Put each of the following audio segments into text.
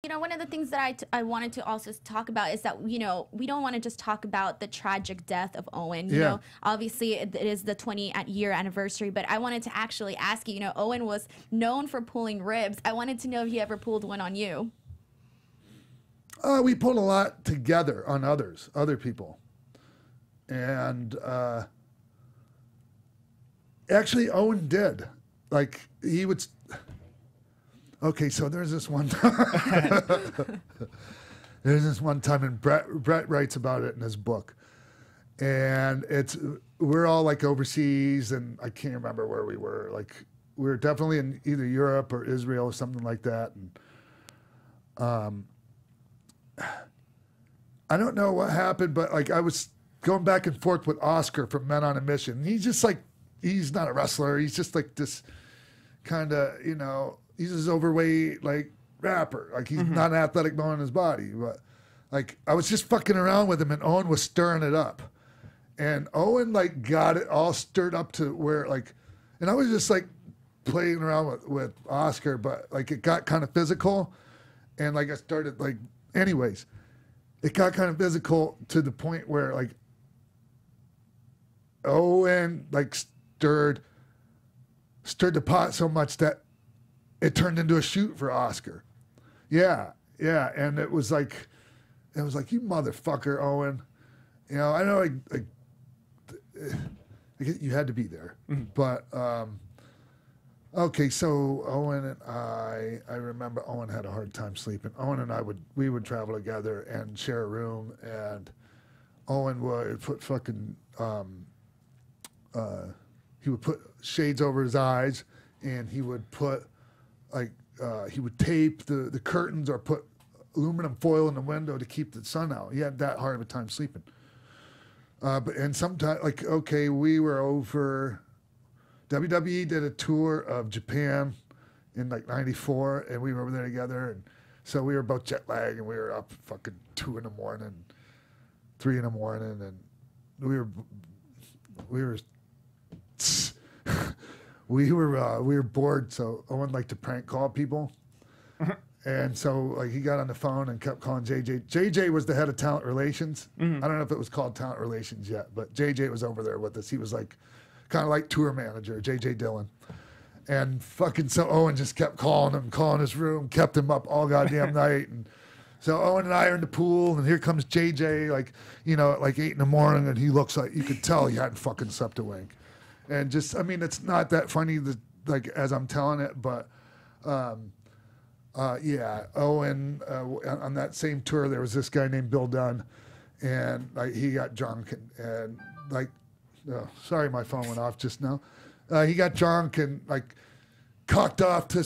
You know, one of the things that I wanted to also talk about is that, you know, we don't want to just talk about the tragic death of Owen. You know, obviously it is the 20-year anniversary, but I wanted to actually ask you, you know, Owen was known for pulling ribs. I wanted to know if he ever pulled one on you. We pulled a lot together on other people. And actually, Owen did. Like, he would... Okay, so there's this one time. There's this one time, and Brett writes about it in his book. And we're all like overseas, and I can't remember where we were. Like, we were definitely in either Europe or Israel or something like that. And I don't know what happened, but like I was going back and forth with Oscar from Men on a Mission. He's just like, he's not a wrestler. He's just like this kind of, you know, he's this overweight, like, rapper. Like, he's not an athletic bone in his body. But, like, I was just fucking around with him, and Owen was stirring it up. And Owen, like, got it all stirred up to where, like, and I was just, like, playing around with Oscar, but, like, it got kind of physical. And, like, I started, like, anyways, it got kind of physical to the point where, like, Owen, like, stirred the pot so much that it turned into a shoot for Oscar. Yeah, and it was like, you motherfucker, Owen. You know, I know, like you had to be there, but okay. So Owen and I remember Owen had a hard time sleeping. Owen and we would travel together and share a room, and Owen would put fucking he would put shades over his eyes, and he would put like he would tape the curtains or put aluminum foil in the window to keep the sun out. He had that hard of a time sleeping. And sometimes, like, okay, we were over. WWE did a tour of Japan in like '94, and we were over there together, and so we were both jet lagged, and we were up fucking 2 in the morning, 3 in the morning, and we were we were bored, so Owen liked to prank call people. And so, like, he got on the phone and kept calling JJ. JJ was the head of talent relations. I don't know if it was called talent relations yet, but JJ was over there with us. He was like, kind of like tour manager, JJ Dillon. And fucking so Owen just kept calling his room, kept him up all goddamn night. And so Owen and I are in the pool, and here comes JJ, like, you know, at like 8 in the morning, and he looks like, you could tell he hadn't fucking slept a wink. And just, I mean, it's not that funny, like, as I'm telling it, but yeah, Owen, on that same tour, there was this guy named Bill Dunn, and like he got drunk and like, oh, sorry, my phone went off just now. He got drunk and like cocked off to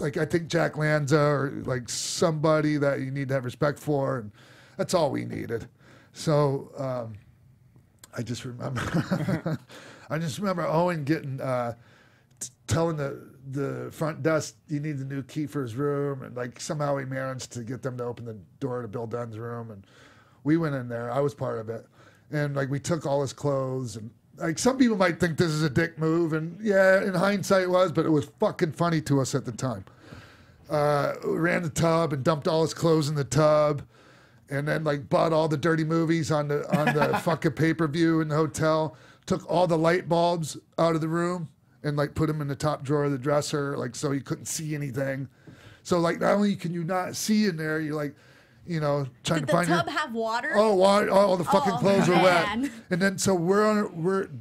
like, I think Jack Lanza or like somebody that you need to have respect for, and that's all we needed. So I just remember, Owen getting telling the front desk he needs a new key for his room, and like somehow he managed to get them to open the door to Bill Dunn's room, and we went in there. I was part of it, and like we took all his clothes, and like some people might think this is a dick move, and yeah, in hindsight it was, but it was fucking funny to us at the time. We ran the tub and dumped all his clothes in the tub, and then like bought all the dirty movies on the fucking pay-per-view in the hotel. Took all the light bulbs out of the room and like put them in the top drawer of the dresser, like so you couldn't see anything. So like not only can you not see in there, you're like, you know, trying to find. Did the tub have water? Oh, water! All the fucking clothes are wet. And then so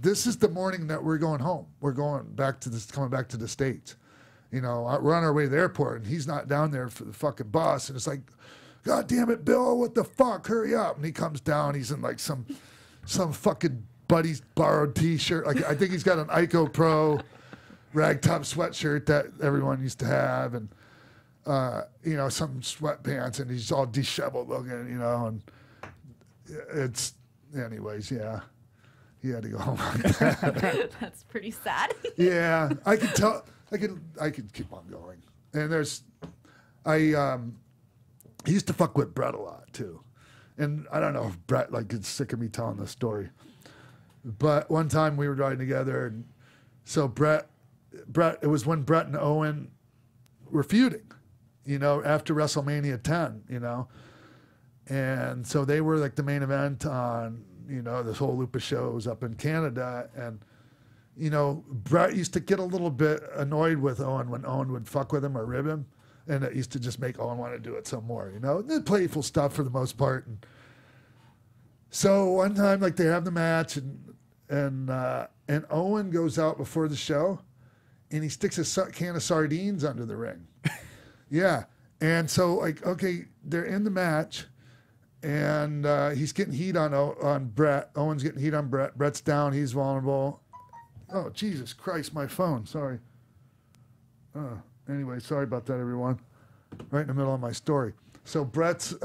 this is the morning that we're going home. We're coming back to the States. You know, we're on our way to the airport, and he's not down there for the fucking bus. And it's like, God damn it, Bill! What the fuck? Hurry up! And he comes down. He's in like some fucking buddy's borrowed T-shirt. Like I think he's got an Ico Pro ragtop sweatshirt that everyone used to have, and you know, some sweatpants, and he's all disheveled looking, you know, and it's, anyways, yeah, he had to go home like that. That's pretty sad. Yeah, I could tell. I could keep on going. And he used to fuck with Brett a lot too, and I don't know if Brett like gets sick of me telling this story. But one time we were riding together, and so Brett, it was when Brett and Owen were feuding. you know, after WrestleMania 10, you know. And so they were like the main event on, you know, this whole loop of shows up in Canada. And, you know, Bret used to get a little bit annoyed with Owen when Owen would fuck with him or rib him. And it used to just make Owen want to do it some more, you know. And playful stuff for the most part. And so one time, like, they have the match, and Owen goes out before the show, and he sticks a can of sardines under the ring. Yeah. And so, like, okay, they're in the match, and he's getting heat on Bret. Owen's getting heat on Bret. Bret's down. He's vulnerable. Oh, Jesus Christ, my phone. Sorry. Anyway, sorry about that, everyone. Right in the middle of my story. So Bret's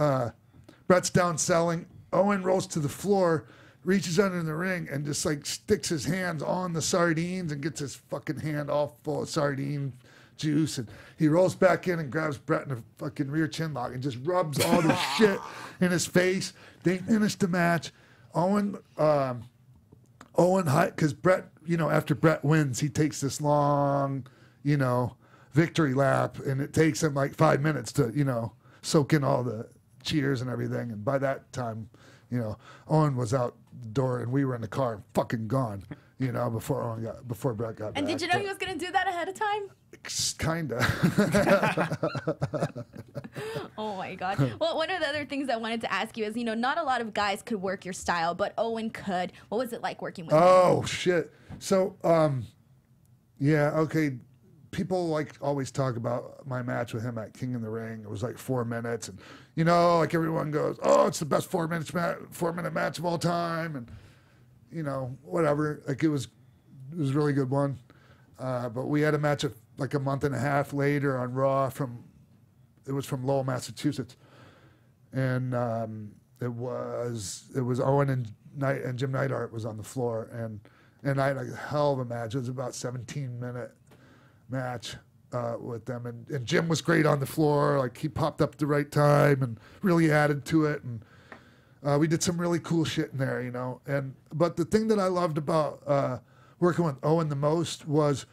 down selling. Owen rolls to the floor, reaches under the ring, and just like sticks his hands on the sardines and gets his fucking hand all full of sardine juice. And he rolls back in and grabs Bret in the fucking rear chin lock and just rubs all the shit in his face. They finish the match. Owen, because Bret, you know, after Bret wins, he takes this long, you know, victory lap, and it takes him like 5 minutes to, you know, soak in all the cheers and everything. And by that time, you know, Owen was out the door and we were in the car fucking gone, you know, before Bret got back. And did you know he was going to do that ahead of time? Kinda. Oh my God. Well, one of the other things I wanted to ask you is, you know, not a lot of guys could work your style, but Owen could. What was it like working with him? Oh, shit. So, yeah, okay. People like always talk about my match with him at King in the Ring. It was like 4 minutes, and you know, like everyone goes, "Oh, it's the best 4-minute match of all time," and you know, whatever. Like it was a really good one. But we had a match like a month and a half later on Raw from Lowell, Massachusetts, and it was Owen and Jim Neidhart was on the floor, and I had a hell of a match. It was about 17-minute match with them, and Jim was great on the floor. Like he popped up at the right time and really added to it, and we did some really cool shit in there, you know. But the thing that I loved about working with Owen the most was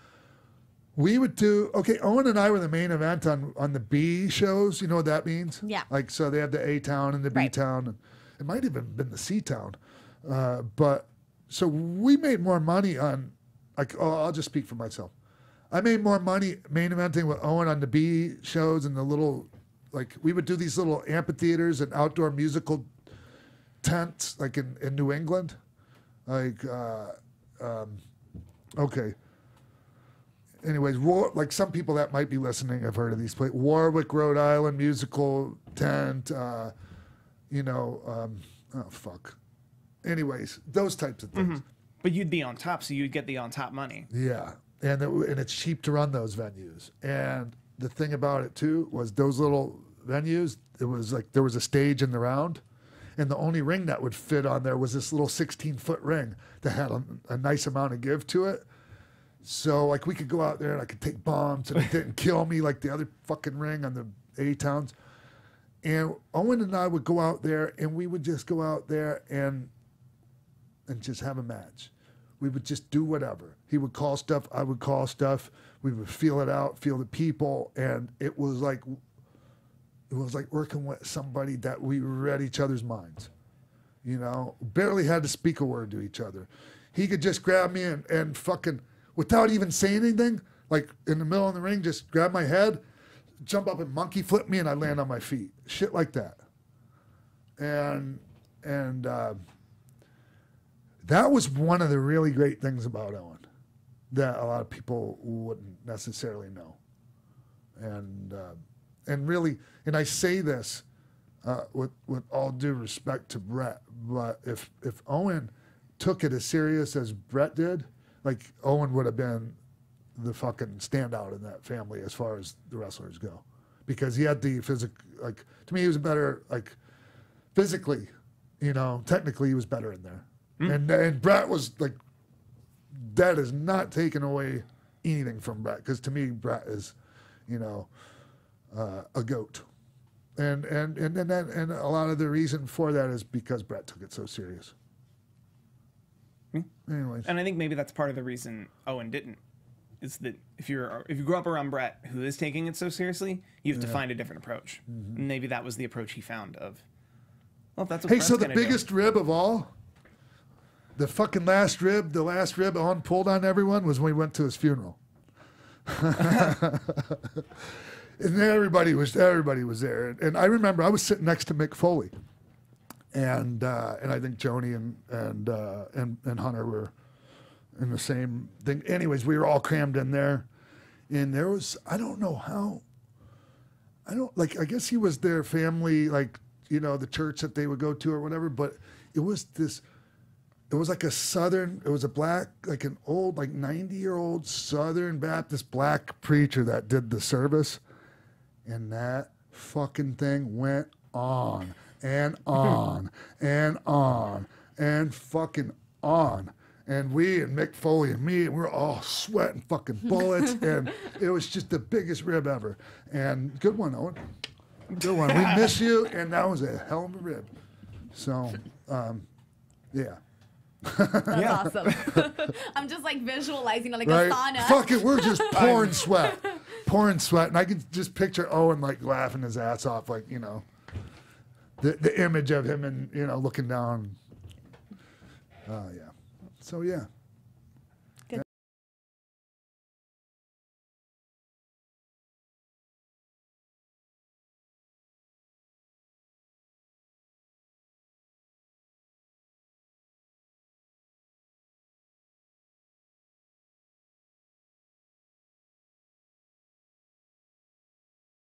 we would do, okay, Owen and I were the main event on the B shows. You know what that means? Yeah. Like, so they had the A town and the B town, and it might have even been the C town. But so we made more money on, like, I'll just speak for myself. I made more money main eventing with Owen on the B shows and the little, like, we would do these little amphitheaters and outdoor musical tents, like in New England. Like, okay. Anyways, like some people that might be listening have heard of these places. Warwick, Rhode Island musical tent, you know, oh, fuck. Anyways, those types of things. Mm-hmm. But you'd be on top, so you'd get the on top money. Yeah. And it's cheap to run those venues. And the thing about it, too, was those little venues, it was like there was a stage in the round, and the only ring that would fit on there was this little 16-foot ring that had a nice amount of give to it. So, like, we could go out there, and I could take bombs, and it didn't kill me like the other fucking ring on the A-Towns. And Owen and I would go out there, and we would just go out there and just have a match. We would just do whatever. He would call stuff, I would call stuff. We would feel it out, feel the people, and it was like working with somebody that we read each other's minds. You know, barely had to speak a word to each other. He could just grab me and fucking, without even saying anything, like in the middle of the ring, just grab my head, jump up and monkey flip me, and I'd land on my feet. Shit like that. And that was one of the really great things about Owen that a lot of people wouldn't necessarily know. And really, and I say this with all due respect to Bret, but if Owen took it as serious as Bret did, like Owen would have been the fucking standout in that family as far as the wrestlers go, because he had the like, to me he was better, like, physically, you know, technically he was better in there. And Bret was like, that is not taking away anything from Bret, because to me Bret is, you know, a goat, and a lot of the reason for that is because Bret took it so serious. Anyways, and I think maybe that's part of the reason Owen didn't, is that if you grew up around Brett, who is taking it so seriously, you have to find a different approach. And maybe that was the approach he found of, well, that's what Hey, Brett's so the gonna biggest rib of all, the fucking last rib Owen pulled on everyone was when we went to his funeral. And everybody was there. And I remember I was sitting next to Mick Foley. And I think Joni and Hunter were in the same thing. Anyways, we were all crammed in there. And there was, I don't know how, I guess he was their family, like, you know, the church that they would go to or whatever, but it was like a black, like an old, like 90-year-old Southern Baptist black preacher that did the service. And that fucking thing went on and on and on and fucking on. And we and Mick Foley and me, we were all sweating fucking bullets. And it was just the biggest rib ever. And good one, Owen. Good one. We miss you. And that was a hell of a rib. So, yeah. That's awesome. I'm just like visualizing like Right? a sauna. Fuck it, we're just pouring sweat. And I can just picture Owen like laughing his ass off, like, you know, the image of him and, you know, looking down. Yeah. So, yeah.